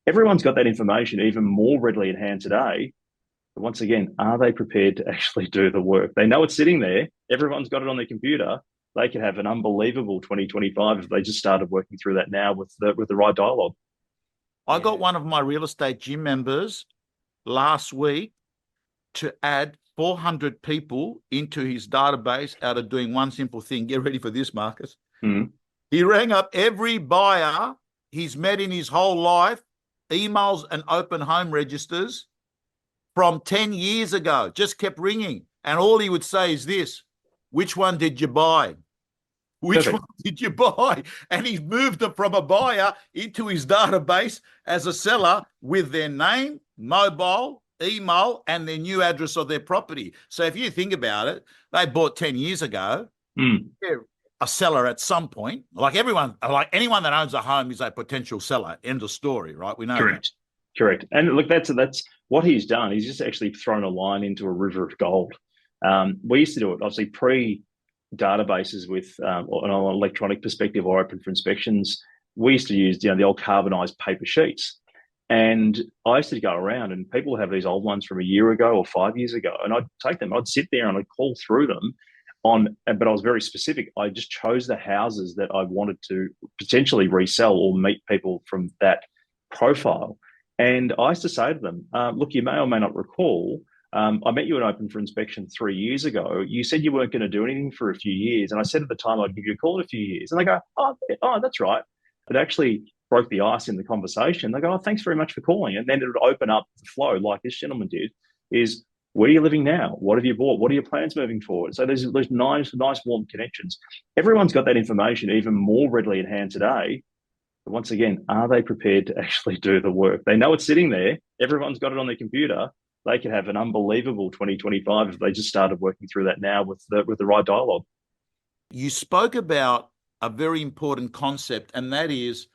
Everyone's got that information even more readily at hand today. But once again, are they prepared to actually do the work? They know it's sitting there. Everyone's got it on their computer. They could have an unbelievable 2025 if they just started working through that now with the right dialogue. I got one of my real estate gym members last week to add 400 people into his database out of doing one simple thing. Get ready for this, Marcus. Mm. He rang up every buyer he's met in his whole life, emails and open home registers from 10 years ago, just kept ringing. And all he would say is this: which one did you buy? Which Perfect. one did you buy? And he's moved them from a buyer into his database as a seller with their name, mobile, email, and their new address of their property. So if you think about it, they bought 10 years ago. Mm. They're a seller at some point. Like anyone that owns a home is a potential seller. End of story, right? We know Correct. that. Correct. And look, that's what he's done. He's just actually thrown a line into a river of gold. We used to do it, obviously, pre-databases with on an electronic perspective or open for inspections. We used to use the old carbonized paper sheets. And I used to go around and people have these old ones from a year ago or 5 years ago. And I'd take them, I'd sit there and I'd call through them but I was very specific. I just chose the houses that I wanted to potentially resell or meet people from that profile. And I used to say to them, look, you may or may not recall, I met you at Open for Inspection 3 years ago. You said you weren't going to do anything for a few years. And I said at the time I'd give you a call in a few years. And they go, oh, that's right. It actually broke the ice in the conversation. They go, oh, thanks very much for calling. And then it would open up the flow like this gentleman did, is where are you living now? What have you bought? What are your plans moving forward? So there's nice, warm connections. Everyone's got that information even more readily at hand today. But once again, are they prepared to actually do the work? They know it's sitting there. Everyone's got it on their computer. They could have an unbelievable 2025 if they just started working through that now with the right dialogue. You spoke about a very important concept, and that is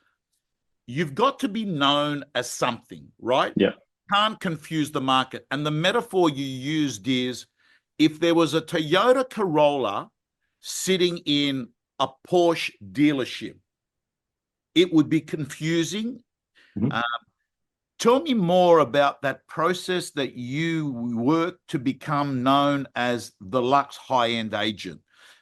you've got to be known as something, right? Yeah. Can't confuse the market. And the metaphor you used is if there was a Toyota Corolla sitting in a Porsche dealership, it would be confusing. Mm-hmm. Tell me more about that process that you work to become known as the Lux high-end agent,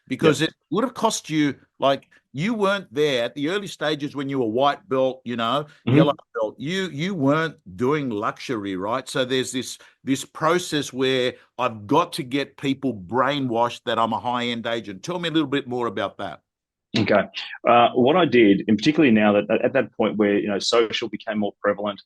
because it would have cost you, like, you weren't there at the early stages when you were white belt, yellow belt. You weren't doing luxury, right? So there's this process where I've got to get people brainwashed that I'm a high-end agent. Tell me a little bit more about that. Okay. What I did, and particularly now that at that point where social became more prevalent,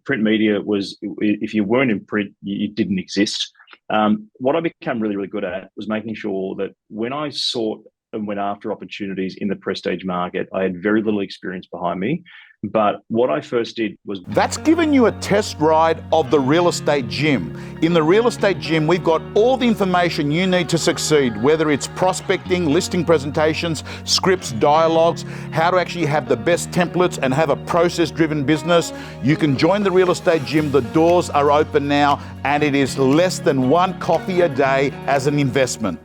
print media was, if you weren't in print, you didn't exist. What I became really, really good at was making sure that when I sought and went after opportunities in the prestige market, I had very little experience behind me. But what I first did was... That's given you a test ride of the Real Estate Gym. In the Real Estate Gym, we've got all the information you need to succeed, whether it's prospecting, listing presentations, scripts, dialogues, how to actually have the best templates and have a process-driven business. You can join the Real Estate Gym. The doors are open now, and it is less than one coffee a day as an investment.